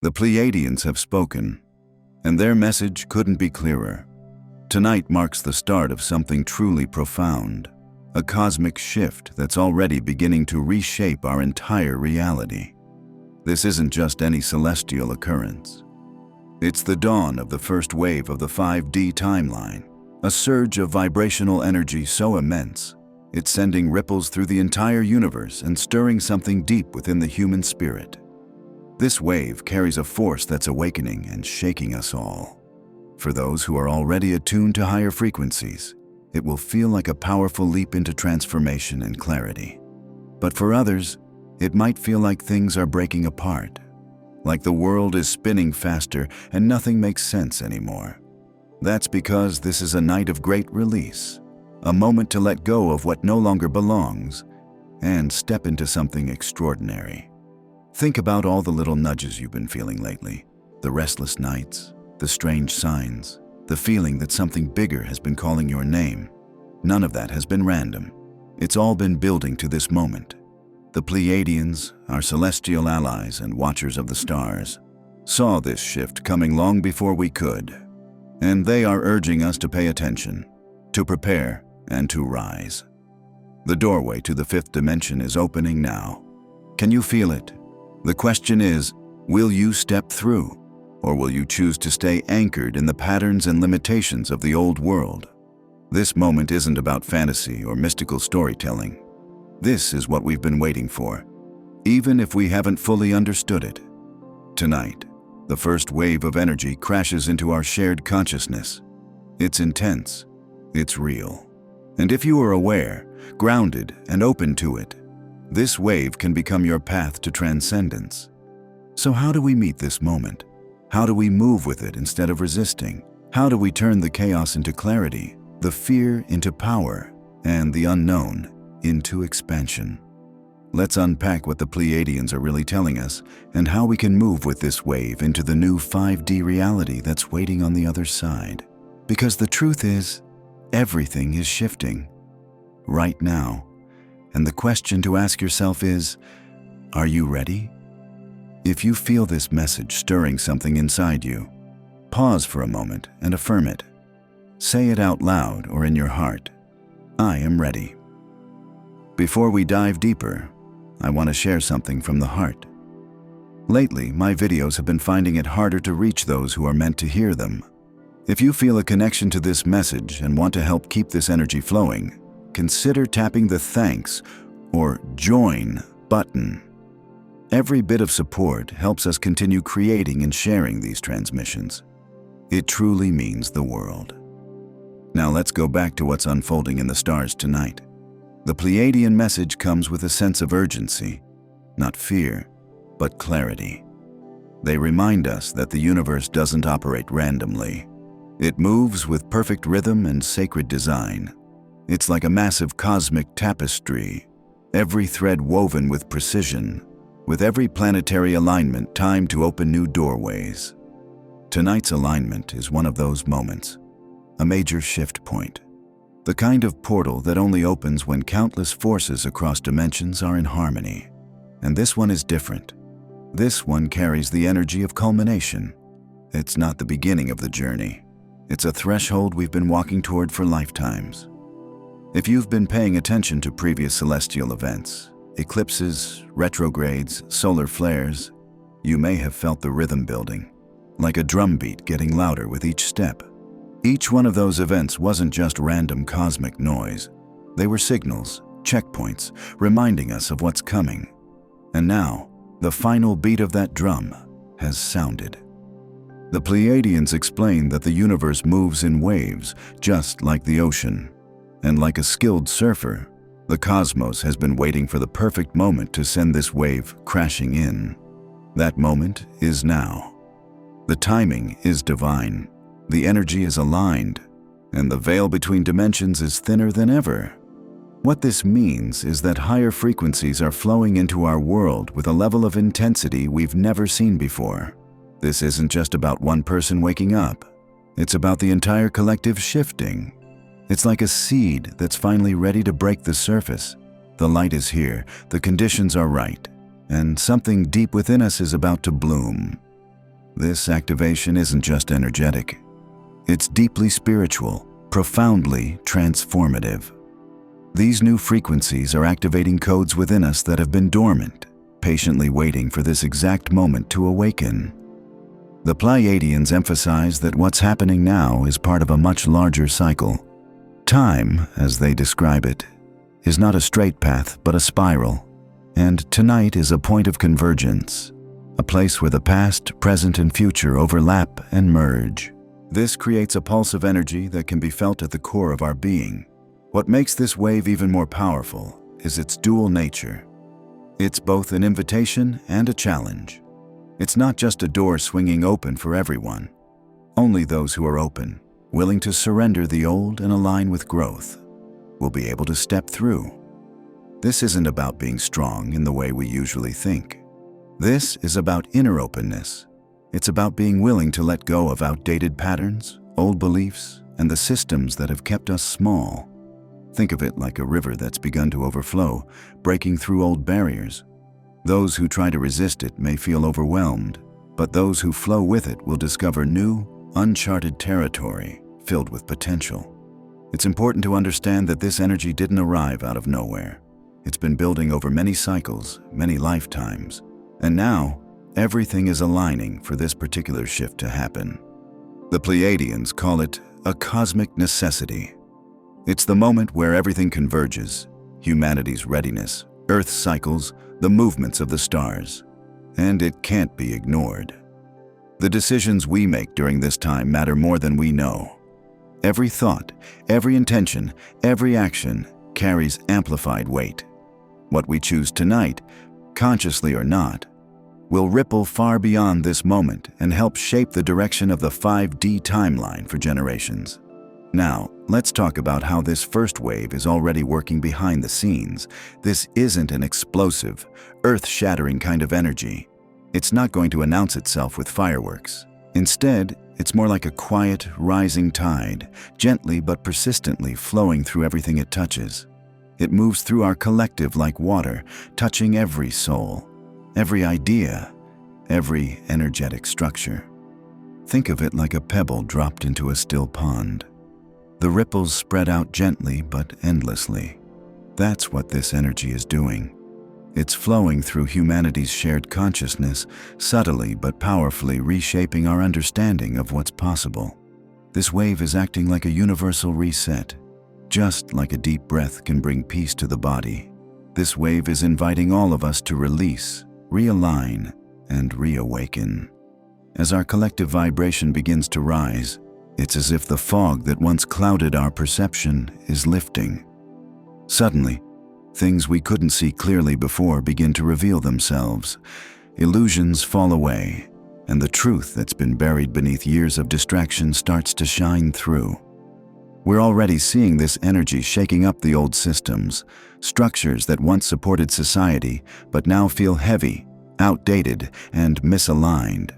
The Pleiadians have spoken, and their message couldn't be clearer. Tonight marks the start of something truly profound, a cosmic shift that's already beginning to reshape our entire reality. This isn't just any celestial occurrence. It's the dawn of the first wave of the 5D timeline, a surge of vibrational energy so immense, it's sending ripples through the entire universe and stirring something deep within the human spirit. This wave carries a force that's awakening and shaking us all. For those who are already attuned to higher frequencies, it will feel like a powerful leap into transformation and clarity. But for others, it might feel like things are breaking apart, like the world is spinning faster and nothing makes sense anymore. That's because this is a night of great release, a moment to let go of what no longer belongs and step into something extraordinary. Think about all the little nudges you've been feeling lately, the restless nights, the strange signs, the feeling that something bigger has been calling your name. None of that has been random. It's all been building to this moment. The Pleiadians, our celestial allies and watchers of the stars, saw this shift coming long before we could, and they are urging us to pay attention, to prepare, and to rise. The doorway to the fifth dimension is opening now. Can you feel it? The question is, will you step through, or will you choose to stay anchored in the patterns and limitations of the old world? This moment isn't about fantasy or mystical storytelling. This is what we've been waiting for, even if we haven't fully understood it. Tonight, the first wave of energy crashes into our shared consciousness. It's intense, it's real. And if you are aware, grounded, and open to it, this wave can become your path to transcendence. So how do we meet this moment? How do we move with it instead of resisting? How do we turn the chaos into clarity, the fear into power, and the unknown into expansion? Let's unpack what the Pleiadians are really telling us and how we can move with this wave into the new 5D reality that's waiting on the other side. Because the truth is, everything is shifting right now. And the question to ask yourself is, are you ready? If you feel this message stirring something inside you, pause for a moment and affirm it. Say it out loud or in your heart, I am ready. Before we dive deeper, I want to share something from the heart. Lately, my videos have been finding it harder to reach those who are meant to hear them. If you feel a connection to this message and want to help keep this energy flowing, consider tapping the thanks or join button. Every bit of support helps us continue creating and sharing these transmissions. It truly means the world. Now let's go back to what's unfolding in the stars tonight. The Pleiadian message comes with a sense of urgency, not fear, but clarity. They remind us that the universe doesn't operate randomly. It moves with perfect rhythm and sacred design. It's like a massive cosmic tapestry, every thread woven with precision, with every planetary alignment timed to open new doorways. Tonight's alignment is one of those moments, a major shift point, the kind of portal that only opens when countless forces across dimensions are in harmony. And this one is different. This one carries the energy of culmination. It's not the beginning of the journey. It's a threshold we've been walking toward for lifetimes. If you've been paying attention to previous celestial events, eclipses, retrogrades, solar flares, you may have felt the rhythm building, like a drumbeat getting louder with each step. Each one of those events wasn't just random cosmic noise. They were signals, checkpoints, reminding us of what's coming. And now, the final beat of that drum has sounded. The Pleiadians explain that the universe moves in waves, just like the ocean. And like a skilled surfer, the cosmos has been waiting for the perfect moment to send this wave crashing in. That moment is now. The timing is divine, the energy is aligned, and the veil between dimensions is thinner than ever. What this means is that higher frequencies are flowing into our world with a level of intensity we've never seen before. This isn't just about one person waking up. It's about the entire collective shifting. It's like a seed that's finally ready to break the surface. The light is here, the conditions are right, and something deep within us is about to bloom. This activation isn't just energetic. It's deeply spiritual, profoundly transformative. These new frequencies are activating codes within us that have been dormant, patiently waiting for this exact moment to awaken. The Pleiadians emphasize that what's happening now is part of a much larger cycle. Time, as they describe it, is not a straight path but a spiral, and tonight is a point of convergence, a place where the past, present, and future overlap and merge. This creates a pulse of energy that can be felt at the core of our being. What makes this wave even more powerful is its dual nature. It's both an invitation and a challenge. It's not just a door swinging open for everyone. Only those who are open, willing to surrender the old and align with growth, will be able to step through. This isn't about being strong in the way we usually think. This is about inner openness. It's about being willing to let go of outdated patterns, old beliefs, and the systems that have kept us small. Think of it like a river that's begun to overflow, breaking through old barriers. Those who try to resist it may feel overwhelmed, but those who flow with it will discover new, uncharted territory filled with potential. It's important to understand that this energy didn't arrive out of nowhere. It's been building over many cycles, many lifetimes, and now everything is aligning for this particular shift to happen. The Pleiadians call it a cosmic necessity. It's the moment where everything converges: humanity's readiness, Earth's cycles, the movements of the stars. And it can't be ignored. The decisions we make during this time matter more than we know. Every thought, every intention, every action carries amplified weight. What we choose tonight, consciously or not, will ripple far beyond this moment and help shape the direction of the 5D timeline for generations. Now, let's talk about how this first wave is already working behind the scenes. This isn't an explosive, earth-shattering kind of energy. It's not going to announce itself with fireworks. Instead, it's more like a quiet, rising tide, gently but persistently flowing through everything it touches. It moves through our collective like water, touching every soul, every idea, every energetic structure. Think of it like a pebble dropped into a still pond. The ripples spread out gently but endlessly. That's what this energy is doing. It's flowing through humanity's shared consciousness, subtly but powerfully reshaping our understanding of what's possible. This wave is acting like a universal reset. Just like a deep breath can bring peace to the body, this wave is inviting all of us to release, realign, and reawaken. As our collective vibration begins to rise, it's as if the fog that once clouded our perception is lifting. Suddenly, things we couldn't see clearly before begin to reveal themselves. Illusions fall away, and the truth that's been buried beneath years of distraction starts to shine through. We're already seeing this energy shaking up the old systems, structures that once supported society but now feel heavy, outdated, and misaligned.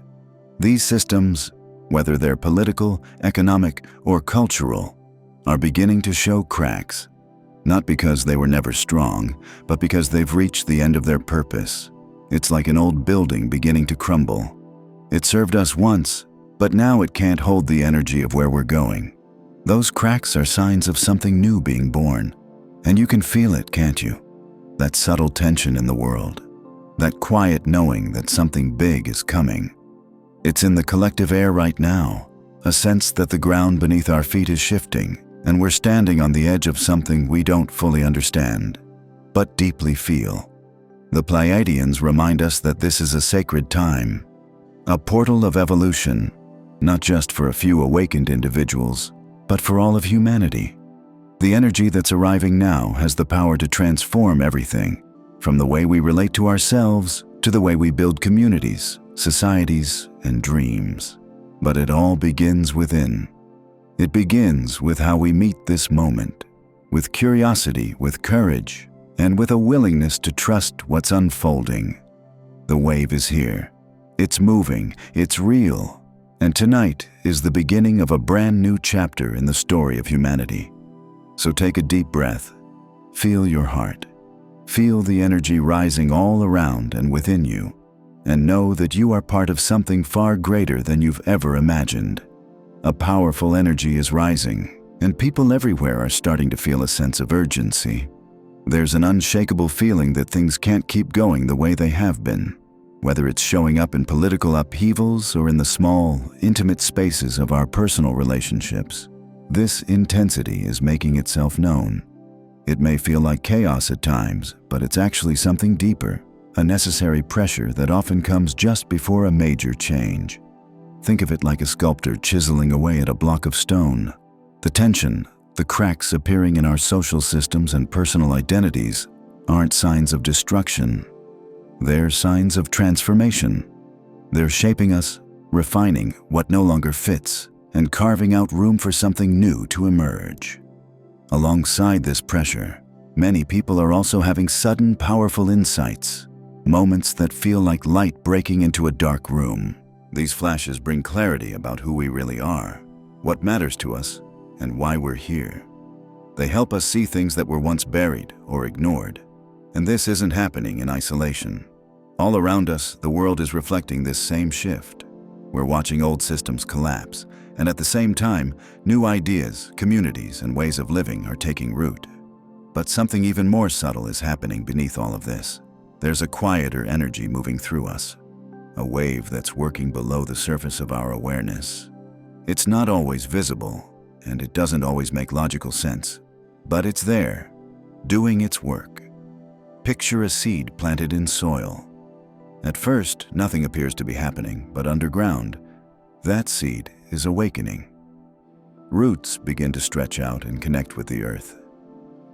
These systems, whether they're political, economic, or cultural, are beginning to show cracks. Not because they were never strong, but because they've reached the end of their purpose. It's like an old building beginning to crumble. It served us once, but now it can't hold the energy of where we're going. Those cracks are signs of something new being born. And you can feel it, can't you? That subtle tension in the world. That quiet knowing that something big is coming. It's in the collective air right now, a sense that the ground beneath our feet is shifting, and we're standing on the edge of something we don't fully understand, but deeply feel. The Pleiadians remind us that this is a sacred time, a portal of evolution, not just for a few awakened individuals, but for all of humanity. The energy that's arriving now has the power to transform everything, from the way we relate to ourselves to the way we build communities, societies, and dreams. But it all begins within. It begins with how we meet this moment, with curiosity, with courage, and with a willingness to trust what's unfolding. The wave is here. It's moving, it's real, and tonight is the beginning of a brand new chapter in the story of humanity. So take a deep breath, feel your heart, feel the energy rising all around and within you. and know that you are part of something far greater than you've ever imagined. A powerful energy is rising, and people everywhere are starting to feel a sense of urgency. There's an unshakable feeling that things can't keep going the way they have been, whether it's showing up in political upheavals or in the small, intimate spaces of our personal relationships. This intensity is making itself known. It may feel like chaos at times, but it's actually something deeper, a necessary pressure that often comes just before a major change. Think of it like a sculptor chiseling away at a block of stone. The tension, the cracks appearing in our social systems and personal identities aren't signs of destruction. They're signs of transformation. They're shaping us, refining what no longer fits, and carving out room for something new to emerge. Alongside this pressure, many people are also having sudden, powerful insights, moments that feel like light breaking into a dark room. These flashes bring clarity about who we really are, what matters to us, and why we're here. They help us see things that were once buried or ignored. And this isn't happening in isolation. All around us, the world is reflecting this same shift. We're watching old systems collapse, and at the same time, new ideas, communities, and ways of living are taking root. But something even more subtle is happening beneath all of this. There's a quieter energy moving through us, a wave that's working below the surface of our awareness. It's not always visible, and it doesn't always make logical sense, but it's there, doing its work. Picture a seed planted in soil. At first, nothing appears to be happening, but underground, that seed is awakening. Roots begin to stretch out and connect with the earth.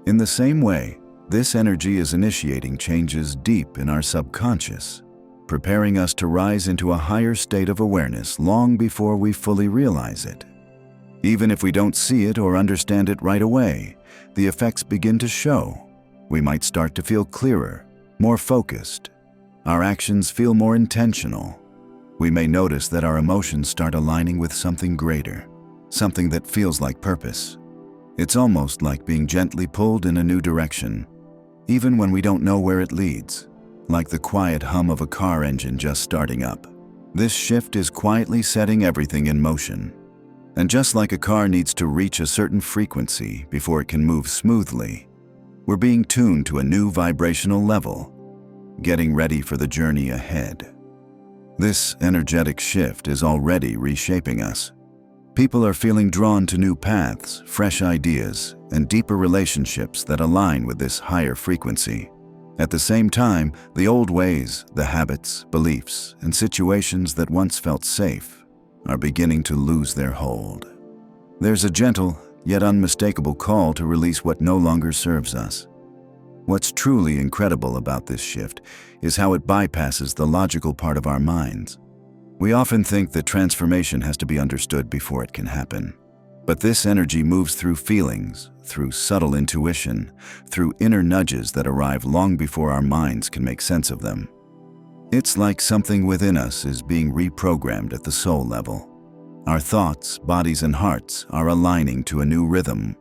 In the same way, this energy is initiating changes deep in our subconscious, preparing us to rise into a higher state of awareness long before we fully realize it. Even if we don't see it or understand it right away, the effects begin to show. We might start to feel clearer, more focused. Our actions feel more intentional. We may notice that our emotions start aligning with something greater, something that feels like purpose. It's almost like being gently pulled in a new direction, even when we don't know where it leads, like the quiet hum of a car engine just starting up. This shift is quietly setting everything in motion. And just like a car needs to reach a certain frequency before it can move smoothly, we're being tuned to a new vibrational level, getting ready for the journey ahead. This energetic shift is already reshaping us. People are feeling drawn to new paths, fresh ideas, and deeper relationships that align with this higher frequency. At the same time, the old ways, the habits, beliefs, and situations that once felt safe are beginning to lose their hold. There's a gentle, yet unmistakable call to release what no longer serves us. What's truly incredible about this shift is how it bypasses the logical part of our minds. We often think that transformation has to be understood before it can happen. But this energy moves through feelings, through subtle intuition, through inner nudges that arrive long before our minds can make sense of them. It's like something within us is being reprogrammed at the soul level. Our thoughts, bodies, and hearts are aligning to a new rhythm,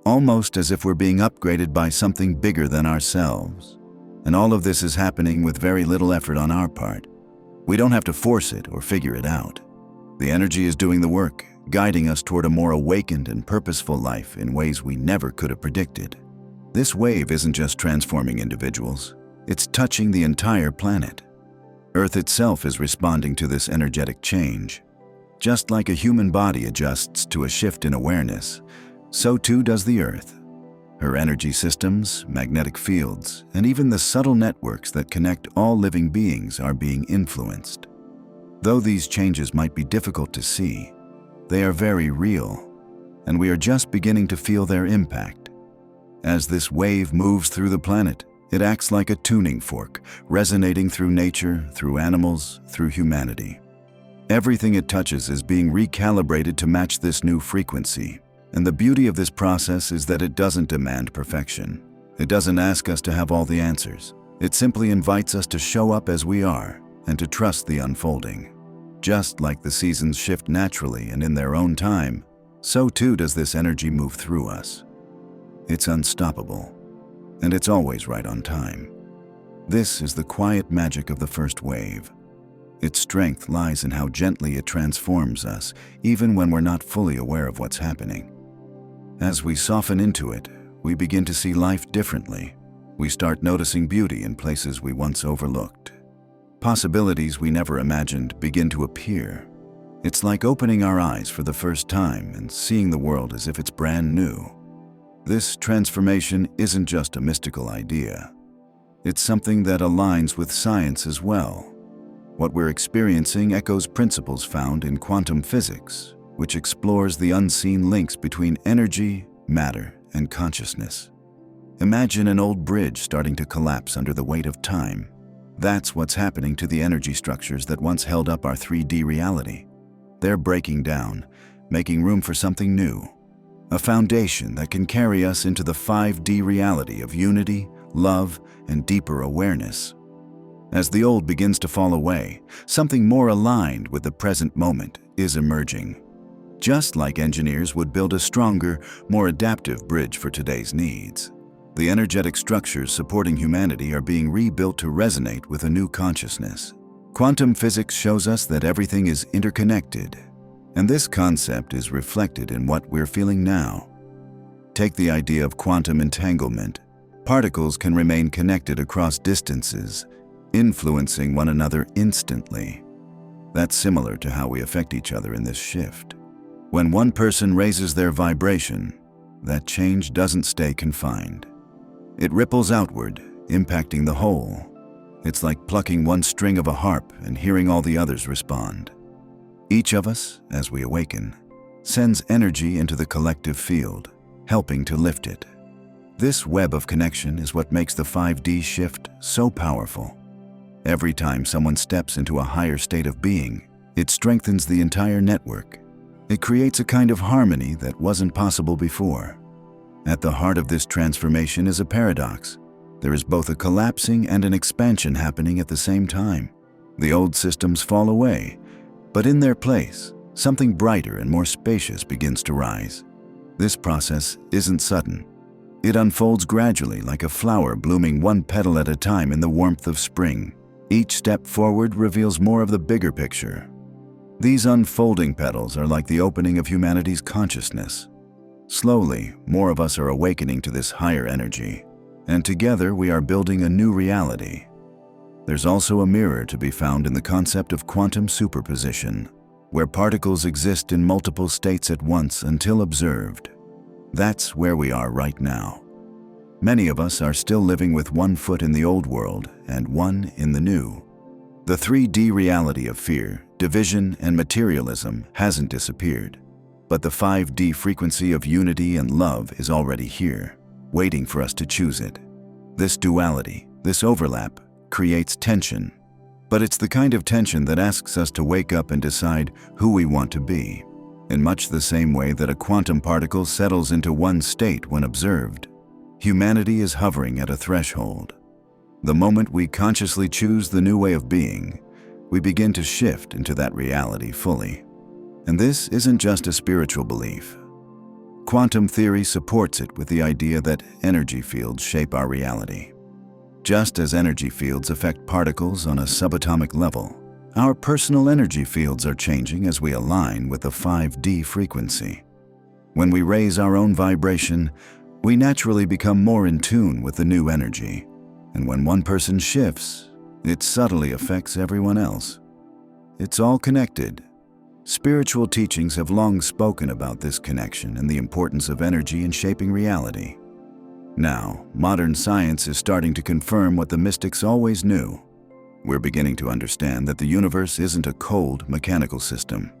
almost as if we're being upgraded by something bigger than ourselves. And all of this is happening with very little effort on our part. We don't have to force it or figure it out. The energy is doing the work, guiding us toward a more awakened and purposeful life in ways we never could have predicted. This wave isn't just transforming individuals, it's touching the entire planet. Earth itself is responding to this energetic change. Just like a human body adjusts to a shift in awareness, so too does the Earth. Her energy systems, magnetic fields, and even the subtle networks that connect all living beings are being influenced. Though these changes might be difficult to see, they are very real, and we are just beginning to feel their impact. As this wave moves through the planet, it acts like a tuning fork, resonating through nature, through animals, through humanity. Everything it touches is being recalibrated to match this new frequency. And the beauty of this process is that it doesn't demand perfection. It doesn't ask us to have all the answers. It simply invites us to show up as we are and to trust the unfolding. Just like the seasons shift naturally and in their own time, so too does this energy move through us. It's unstoppable, and it's always right on time. This is the quiet magic of the first wave, Its strength lies in how gently it transforms us, even when we're not fully aware of what's happening. As we soften into it, we begin to see life differently. We start noticing beauty in places we once overlooked. Possibilities we never imagined begin to appear. It's like opening our eyes for the first time and seeing the world as if it's brand new. This transformation isn't just a mystical idea. It's something that aligns with science as well. What we're experiencing echoes principles found in quantum physics, which explores the unseen links between energy, matter, and consciousness. Imagine an old bridge starting to collapse under the weight of time. That's what's happening to the energy structures that once held up our 3D reality. They're breaking down, making room for something new. A foundation that can carry us into the 5D reality of unity, love, and deeper awareness. As the old begins to fall away, something more aligned with the present moment is emerging. Just like engineers would build a stronger, more adaptive bridge for today's needs. The energetic structures supporting humanity are being rebuilt to resonate with a new consciousness. Quantum physics shows us that everything is interconnected, and this concept is reflected in what we're feeling now. Take the idea of quantum entanglement. Particles can remain connected across distances, influencing one another instantly. That's similar to how we affect each other in this shift. When one person raises their vibration, that change doesn't stay confined. It ripples outward, impacting the whole. It's like plucking one string of a harp and hearing all the others respond. Each of us, as we awaken, sends energy into the collective field, helping to lift it. This web of connection is what makes the 5D shift so powerful. Every time someone steps into a higher state of being, it strengthens the entire network. It creates a kind of harmony that wasn't possible before. At the heart of this transformation is a paradox. There is both a collapsing and an expansion happening at the same time. The old systems fall away, but in their place, something brighter and more spacious begins to rise. This process isn't sudden. It unfolds gradually, like a flower blooming one petal at a time in the warmth of spring. Each step forward reveals more of the bigger picture. These unfolding petals are like the opening of humanity's consciousness. Slowly, more of us are awakening to this higher energy, and together we are building a new reality. There's also a mirror to be found in the concept of quantum superposition, where particles exist in multiple states at once until observed. That's where we are right now. Many of us are still living with one foot in the old world and one in the new. The 3D reality of fear, division, and materialism hasn't disappeared, but the 5D frequency of unity and love is already here, waiting for us to choose it. This duality, this overlap, creates tension, but it's the kind of tension that asks us to wake up and decide who we want to be, in much the same way that a quantum particle settles into one state when observed. Humanity is hovering at a threshold. The moment we consciously choose the new way of being, we begin to shift into that reality fully. And this isn't just a spiritual belief. Quantum theory supports it with the idea that energy fields shape our reality. Just as energy fields affect particles on a subatomic level, our personal energy fields are changing as we align with the 5D frequency. When we raise our own vibration, we naturally become more in tune with the new energy. And when one person shifts, it subtly affects everyone else. It's all connected. Spiritual teachings have long spoken about this connection and the importance of energy in shaping reality. Now, modern science is starting to confirm what the mystics always knew. We're beginning to understand that the universe isn't a cold, mechanical system.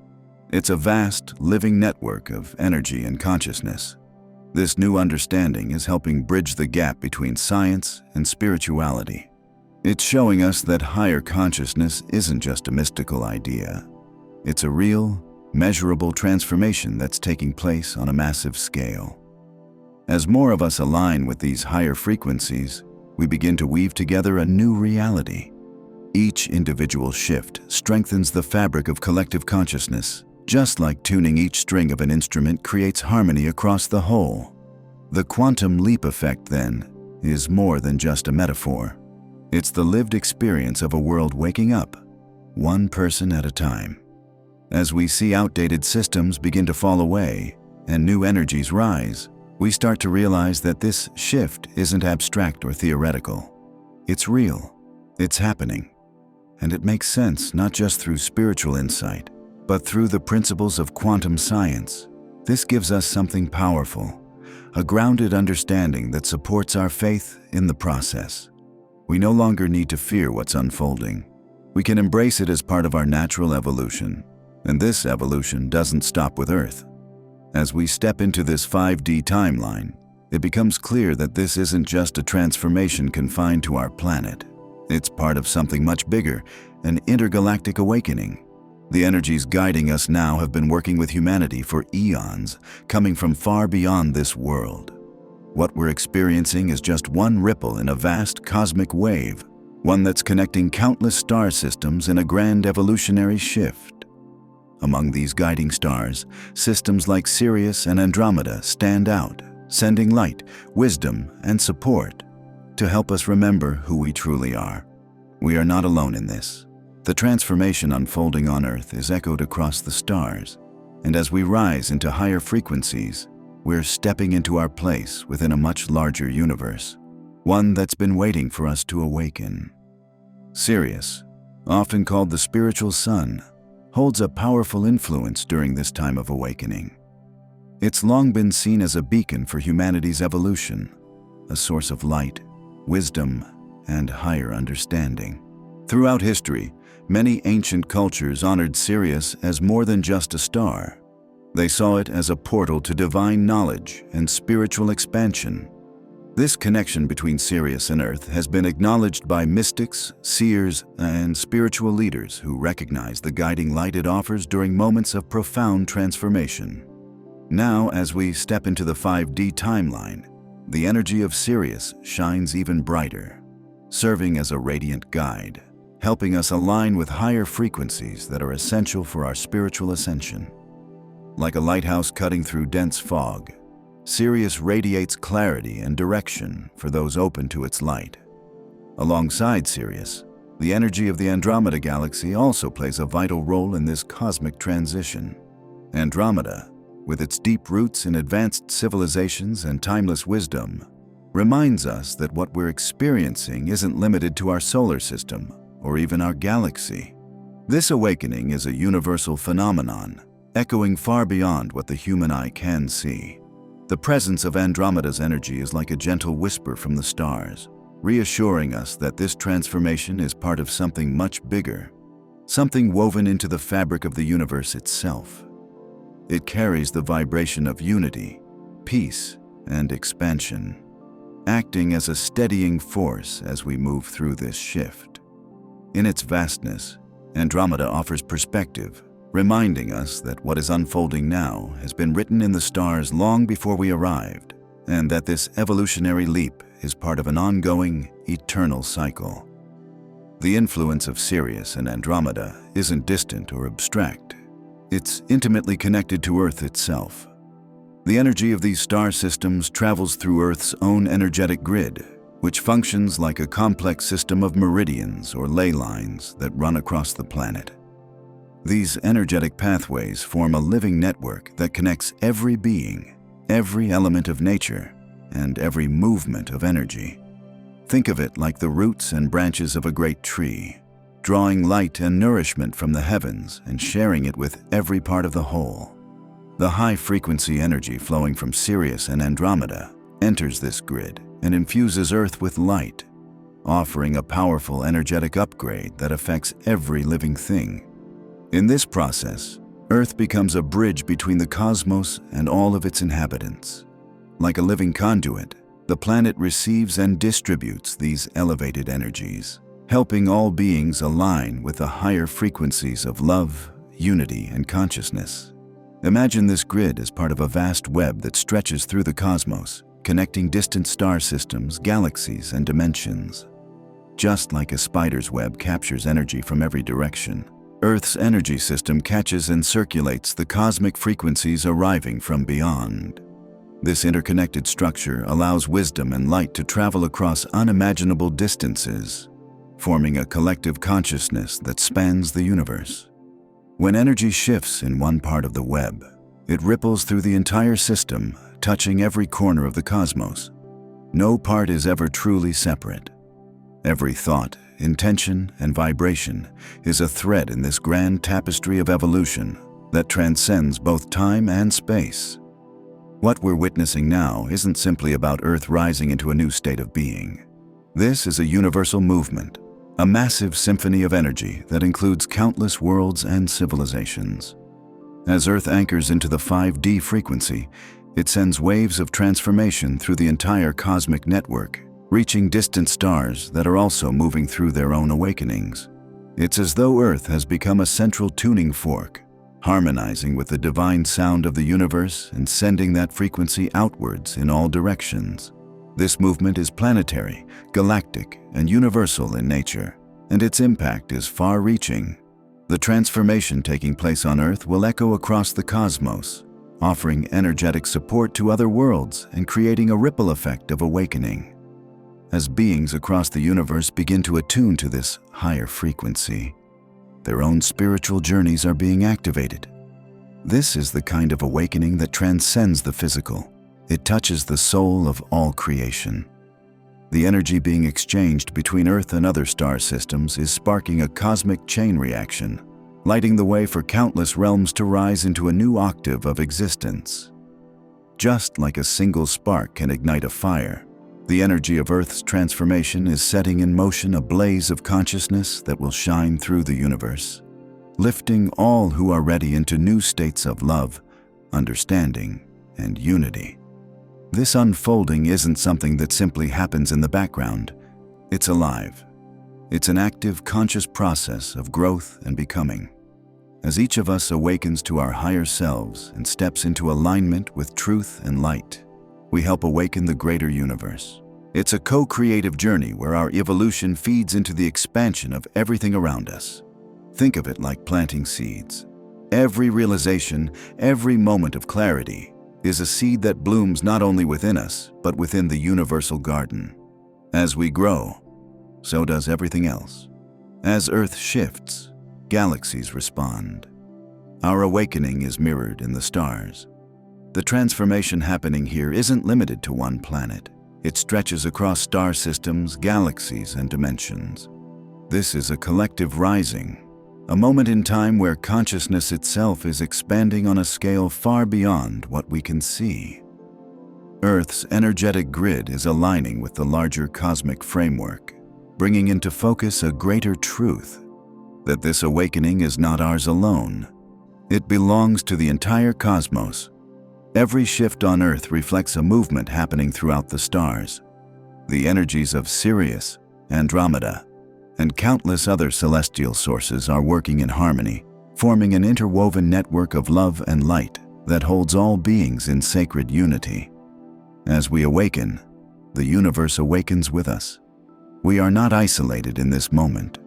It's a vast, living network of energy and consciousness. This new understanding is helping bridge the gap between science and spirituality. It's showing us that higher consciousness isn't just a mystical idea. It's a real, measurable transformation that's taking place on a massive scale. As more of us align with these higher frequencies, we begin to weave together a new reality. Each individual shift strengthens the fabric of collective consciousness, just like tuning each string of an instrument creates harmony across the whole. The quantum leap effect, then, is more than just a metaphor. It's the lived experience of a world waking up, one person at a time. As we see outdated systems begin to fall away and new energies rise, we start to realize that this shift isn't abstract or theoretical. It's real, it's happening, and it makes sense not just through spiritual insight, but through the principles of quantum science. This gives us something powerful, a grounded understanding that supports our faith in the process. We no longer need to fear what's unfolding. We can embrace it as part of our natural evolution, and this evolution doesn't stop with Earth. As we step into this 5D timeline, it becomes clear that this isn't just a transformation confined to our planet. It's part of something much bigger, an intergalactic awakening. The energies guiding us now have been working with humanity for eons, coming from far beyond this world. What we're experiencing is just one ripple in a vast cosmic wave, one that's connecting countless star systems in a grand evolutionary shift. Among these guiding stars, systems like Sirius and Andromeda stand out, sending light, wisdom, and support to help us remember who we truly are. We are not alone in this. The transformation unfolding on Earth is echoed across the stars, and as we rise into higher frequencies, we're stepping into our place within a much larger universe, one that's been waiting for us to awaken. Sirius, often called the spiritual sun, holds a powerful influence during this time of awakening. It's long been seen as a beacon for humanity's evolution, a source of light, wisdom, and higher understanding. Throughout history, many ancient cultures honored Sirius as more than just a star. They saw it as a portal to divine knowledge and spiritual expansion. This connection between Sirius and Earth has been acknowledged by mystics, seers, and spiritual leaders who recognize the guiding light it offers during moments of profound transformation. Now, as we step into the 5D timeline, the energy of Sirius shines even brighter, serving as a radiant guide, helping us align with higher frequencies that are essential for our spiritual ascension. Like a lighthouse cutting through dense fog, Sirius radiates clarity and direction for those open to its light. Alongside Sirius, the energy of the Andromeda galaxy also plays a vital role in this cosmic transition. Andromeda, with its deep roots in advanced civilizations and timeless wisdom, reminds us that what we're experiencing isn't limited to our solar system or even our galaxy. This awakening is a universal phenomenon, echoing far beyond what the human eye can see. The presence of Andromeda's energy is like a gentle whisper from the stars, reassuring us that this transformation is part of something much bigger, something woven into the fabric of the universe itself. It carries the vibration of unity, peace, and expansion, acting as a steadying force as we move through this shift. In its vastness, Andromeda offers perspective, reminding us that what is unfolding now has been written in the stars long before we arrived, and that this evolutionary leap is part of an ongoing, eternal cycle. The influence of Sirius and Andromeda isn't distant or abstract. It's intimately connected to Earth itself. The energy of these star systems travels through Earth's own energetic grid, which functions like a complex system of meridians or ley lines that run across the planet. These energetic pathways form a living network that connects every being, every element of nature, and every movement of energy. Think of it like the roots and branches of a great tree, drawing light and nourishment from the heavens and sharing it with every part of the whole. The high-frequency energy flowing from Sirius and Andromeda enters this grid and infuses Earth with light, offering a powerful energetic upgrade that affects every living thing. In this process, Earth becomes a bridge between the cosmos and all of its inhabitants. Like a living conduit, the planet receives and distributes these elevated energies, helping all beings align with the higher frequencies of love, unity, and consciousness. Imagine this grid as part of a vast web that stretches through the cosmos, connecting distant star systems, galaxies, and dimensions. Just like a spider's web captures energy from every direction, Earth's energy system catches and circulates the cosmic frequencies arriving from beyond. This interconnected structure allows wisdom and light to travel across unimaginable distances, forming a collective consciousness that spans the universe. When energy shifts in one part of the web, it ripples through the entire system, touching every corner of the cosmos. No part is ever truly separate. Every thought, intention, and vibration is a thread in this grand tapestry of evolution that transcends both time and space. What we're witnessing now isn't simply about Earth rising into a new state of being. This is a universal movement, a massive symphony of energy that includes countless worlds and civilizations. As Earth anchors into the 5D frequency, it sends waves of transformation through the entire cosmic network, reaching distant stars that are also moving through their own awakenings. It's as though Earth has become a central tuning fork, harmonizing with the divine sound of the universe and sending that frequency outwards in all directions. This movement is planetary, galactic, and universal in nature, and its impact is far-reaching. The transformation taking place on Earth will echo across the cosmos, offering energetic support to other worlds and creating a ripple effect of awakening. As beings across the universe begin to attune to this higher frequency, their own spiritual journeys are being activated. This is the kind of awakening that transcends the physical. It touches the soul of all creation. The energy being exchanged between Earth and other star systems is sparking a cosmic chain reaction, lighting the way for countless realms to rise into a new octave of existence. Just like a single spark can ignite a fire, the energy of Earth's transformation is setting in motion a blaze of consciousness that will shine through the universe, lifting all who are ready into new states of love, understanding, and unity. This unfolding isn't something that simply happens in the background. It's alive. It's an active, conscious process of growth and becoming. As each of us awakens to our higher selves and steps into alignment with truth and light, we help awaken the greater universe. It's a co-creative journey where our evolution feeds into the expansion of everything around us. Think of it like planting seeds. Every realization, every moment of clarity, is a seed that blooms not only within us, but within the universal garden. As we grow, so does everything else. As Earth shifts, galaxies respond. Our awakening is mirrored in the stars. The transformation happening here isn't limited to one planet. It stretches across star systems, galaxies, and dimensions. This is a collective rising, a moment in time where consciousness itself is expanding on a scale far beyond what we can see. Earth's energetic grid is aligning with the larger cosmic framework, bringing into focus a greater truth, that this awakening is not ours alone. It belongs to the entire cosmos. Every shift on Earth reflects a movement happening throughout the stars. The energies of Sirius, Andromeda, and countless other celestial sources are working in harmony, forming an interwoven network of love and light that holds all beings in sacred unity. As we awaken, the universe awakens with us. We are not isolated in this moment.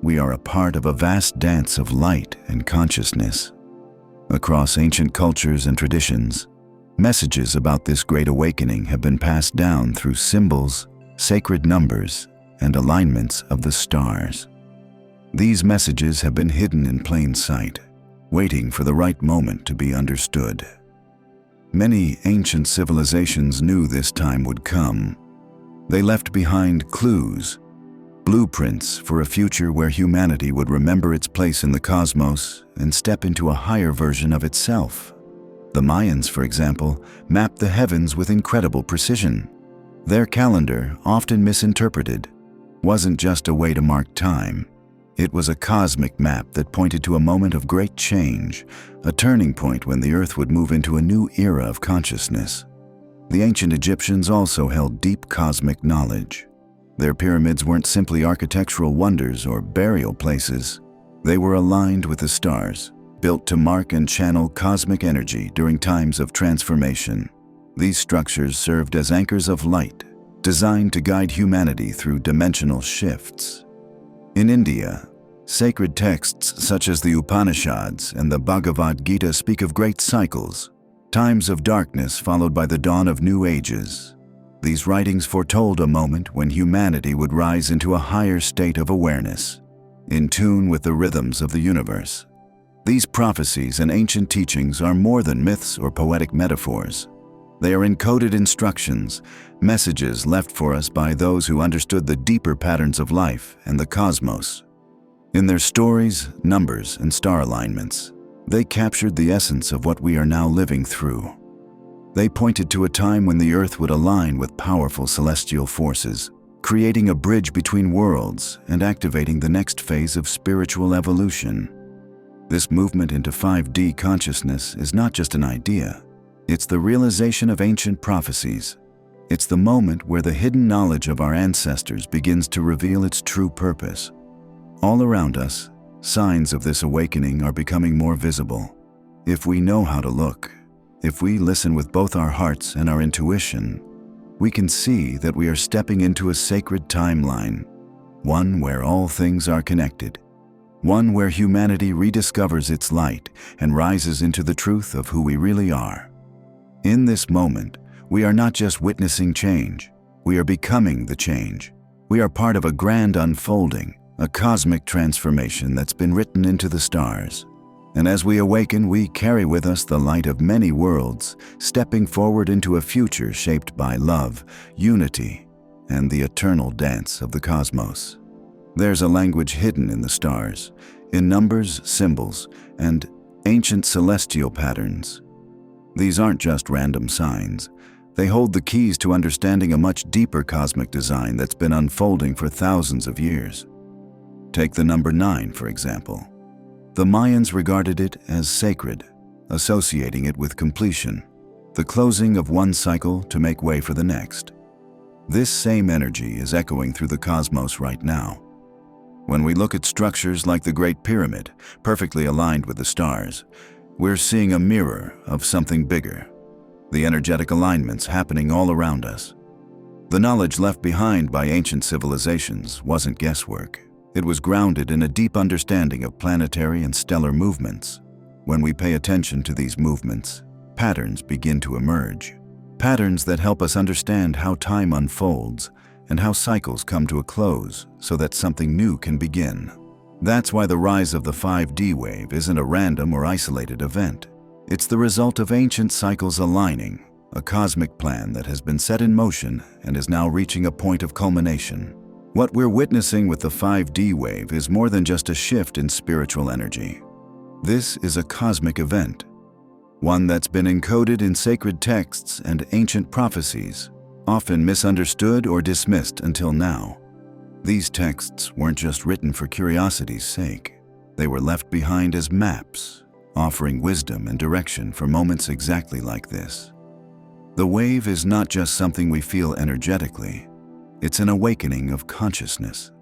We are a part of a vast dance of light and consciousness. Across ancient cultures and traditions, messages about this great awakening have been passed down through symbols, sacred numbers, and alignments of the stars. These messages have been hidden in plain sight, waiting for the right moment to be understood. Many ancient civilizations knew this time would come. They left behind clues, blueprints for a future where humanity would remember its place in the cosmos and step into a higher version of itself. The Mayans, for example, mapped the heavens with incredible precision. Their calendar, often misinterpreted, wasn't just a way to mark time. It was a cosmic map that pointed to a moment of great change, a turning point when the Earth would move into a new era of consciousness. The ancient Egyptians also held deep cosmic knowledge. Their pyramids weren't simply architectural wonders or burial places. They were aligned with the stars, built to mark and channel cosmic energy during times of transformation. These structures served as anchors of light, designed to guide humanity through dimensional shifts. In India, sacred texts such as the Upanishads and the Bhagavad Gita speak of great cycles, times of darkness followed by the dawn of new ages. These writings foretold a moment when humanity would rise into a higher state of awareness, in tune with the rhythms of the universe. These prophecies and ancient teachings are more than myths or poetic metaphors. They are encoded instructions, messages left for us by those who understood the deeper patterns of life and the cosmos. In their stories, numbers, and star alignments, they captured the essence of what we are now living through. They pointed to a time when the Earth would align with powerful celestial forces, creating a bridge between worlds and activating the next phase of spiritual evolution. This movement into 5D consciousness is not just an idea. It's the realization of ancient prophecies. It's the moment where the hidden knowledge of our ancestors begins to reveal its true purpose. All around us, signs of this awakening are becoming more visible. If we know how to look, if we listen with both our hearts and our intuition, we can see that we are stepping into a sacred timeline, one where all things are connected, one where humanity rediscovers its light and rises into the truth of who we really are. In this moment, we are not just witnessing change, we are becoming the change. We are part of a grand unfolding, a cosmic transformation that's been written into the stars. And as we awaken, we carry with us the light of many worlds, stepping forward into a future shaped by love, unity, and the eternal dance of the cosmos. There's a language hidden in the stars, in numbers, symbols, and ancient celestial patterns. These aren't just random signs. They hold the keys to understanding a much deeper cosmic design that's been unfolding for thousands of years. Take the number 9, for example. The Mayans regarded it as sacred, associating it with completion, the closing of one cycle to make way for the next. This same energy is echoing through the cosmos right now. When we look at structures like the Great Pyramid, perfectly aligned with the stars, we're seeing a mirror of something bigger, the energetic alignments happening all around us. The knowledge left behind by ancient civilizations wasn't guesswork. It was grounded in a deep understanding of planetary and stellar movements. When we pay attention to these movements, patterns begin to emerge. Patterns that help us understand how time unfolds and how cycles come to a close so that something new can begin. That's why the rise of the 5D wave isn't a random or isolated event. It's the result of ancient cycles aligning, a cosmic plan that has been set in motion and is now reaching a point of culmination. What we're witnessing with the 5D wave is more than just a shift in spiritual energy. This is a cosmic event, one that's been encoded in sacred texts and ancient prophecies, often misunderstood or dismissed until now. These texts weren't just written for curiosity's sake. They were left behind as maps, offering wisdom and direction for moments exactly like this. The wave is not just something we feel energetically. It's an awakening of consciousness.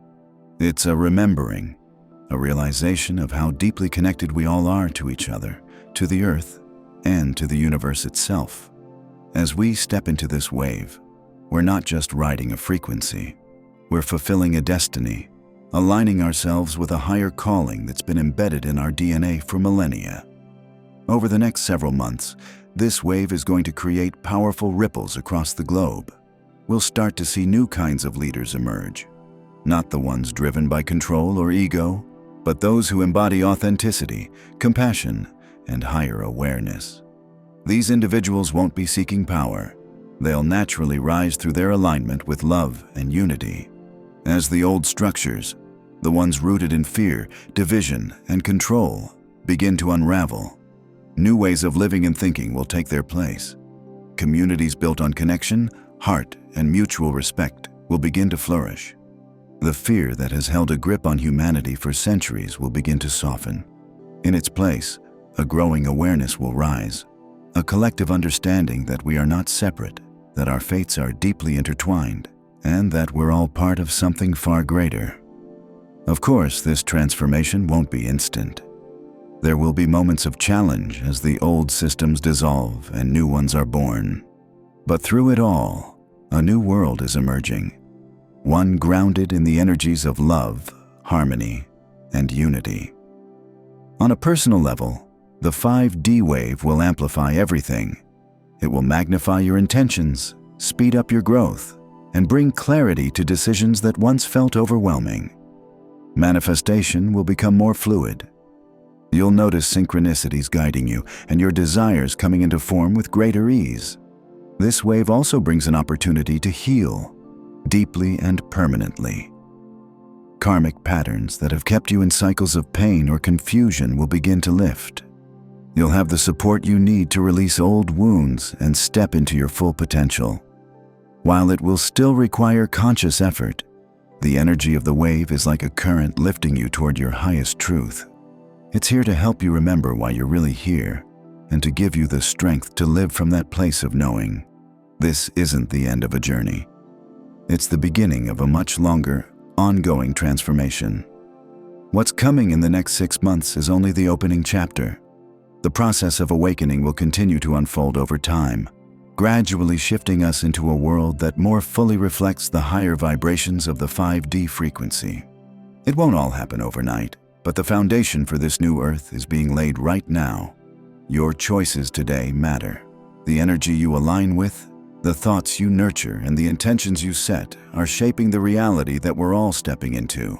It's a remembering, a realization of how deeply connected we all are to each other, to the earth, and to the universe itself. As we step into this wave, we're not just riding a frequency. We're fulfilling a destiny, aligning ourselves with a higher calling that's been embedded in our DNA for millennia. Over the next several months, this wave is going to create powerful ripples across the globe. We'll start to see new kinds of leaders emerge, not the ones driven by control or ego, but those who embody authenticity, compassion, and higher awareness. These individuals won't be seeking power. They'll naturally rise through their alignment with love and unity. As the old structures, the ones rooted in fear, division, and control, begin to unravel, new ways of living and thinking will take their place. Communities built on connection, heart, and mutual respect will begin to flourish. The fear that has held a grip on humanity for centuries will begin to soften. In its place, a growing awareness will rise, a collective understanding that we are not separate, that our fates are deeply intertwined, and that we're all part of something far greater. Of course, this transformation won't be instant. There will be moments of challenge as the old systems dissolve and new ones are born. But through it all, a new world is emerging, one grounded in the energies of love, harmony, and unity. On a personal level, the 5D wave will amplify everything. It will magnify your intentions, speed up your growth, and bring clarity to decisions that once felt overwhelming. Manifestation will become more fluid. You'll notice synchronicities guiding you and your desires coming into form with greater ease. This wave also brings an opportunity to heal, deeply and permanently. Karmic patterns that have kept you in cycles of pain or confusion will begin to lift. You'll have the support you need to release old wounds and step into your full potential. While it will still require conscious effort, the energy of the wave is like a current lifting you toward your highest truth. It's here to help you remember why you're really here and to give you the strength to live from that place of knowing. This isn't the end of a journey. It's the beginning of a much longer, ongoing transformation. What's coming in the next 6 months is only the opening chapter. The process of awakening will continue to unfold over time, gradually shifting us into a world that more fully reflects the higher vibrations of the 5D frequency. It won't all happen overnight, but the foundation for this new earth is being laid right now. Your choices today matter. The energy you align with, the thoughts you nurture, and the intentions you set are shaping the reality that we're all stepping into.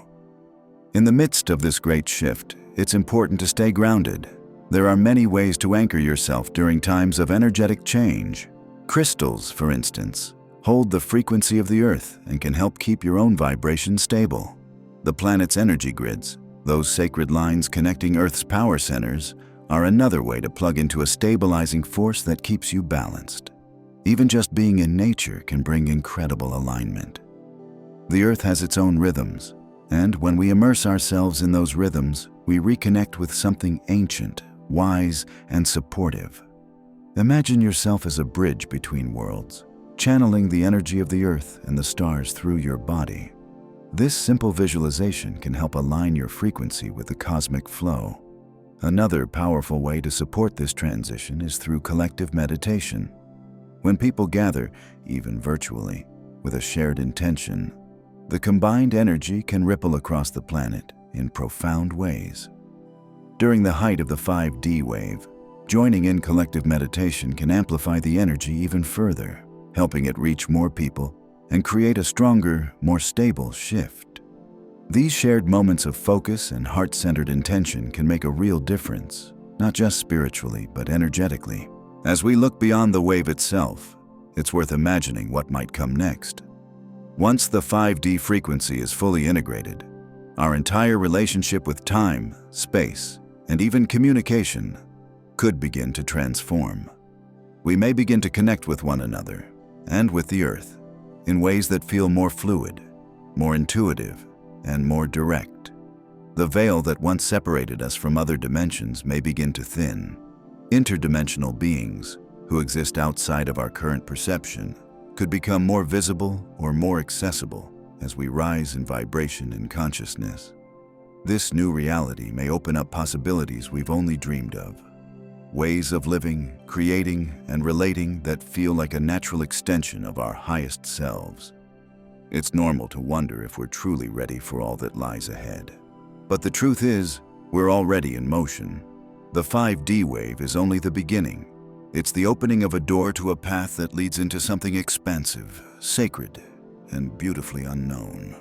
In the midst of this great shift, it's important to stay grounded. There are many ways to anchor yourself during times of energetic change. Crystals, for instance, hold the frequency of the earth and can help keep your own vibration stable. The planet's energy grids, those sacred lines connecting Earth's power centers, are another way to plug into a stabilizing force that keeps you balanced. Even just being in nature can bring incredible alignment. The earth has its own rhythms, and when we immerse ourselves in those rhythms, we reconnect with something ancient, wise, and supportive. Imagine yourself as a bridge between worlds, channeling the energy of the earth and the stars through your body. This simple visualization can help align your frequency with the cosmic flow. Another powerful way to support this transition is through collective meditation. When people gather, even virtually, with a shared intention, the combined energy can ripple across the planet in profound ways. During the height of the 5D wave, joining in collective meditation can amplify the energy even further, helping it reach more people and create a stronger, more stable shift. These shared moments of focus and heart-centered intention can make a real difference, not just spiritually, but energetically. As we look beyond the wave itself, it's worth imagining what might come next. Once the 5D frequency is fully integrated, our entire relationship with time, space, and even communication could begin to transform. We may begin to connect with one another and with the earth in ways that feel more fluid, more intuitive, and more direct. The veil that once separated us from other dimensions may begin to thin. Interdimensional beings who exist outside of our current perception could become more visible or more accessible as we rise in vibration and consciousness. This new reality may open up possibilities we've only dreamed of. Ways of living, creating, and relating that feel like a natural extension of our highest selves. It's normal to wonder if we're truly ready for all that lies ahead. But the truth is, we're already in motion. The 5D wave is only the beginning. It's the opening of a door to a path that leads into something expansive, sacred, and beautifully unknown.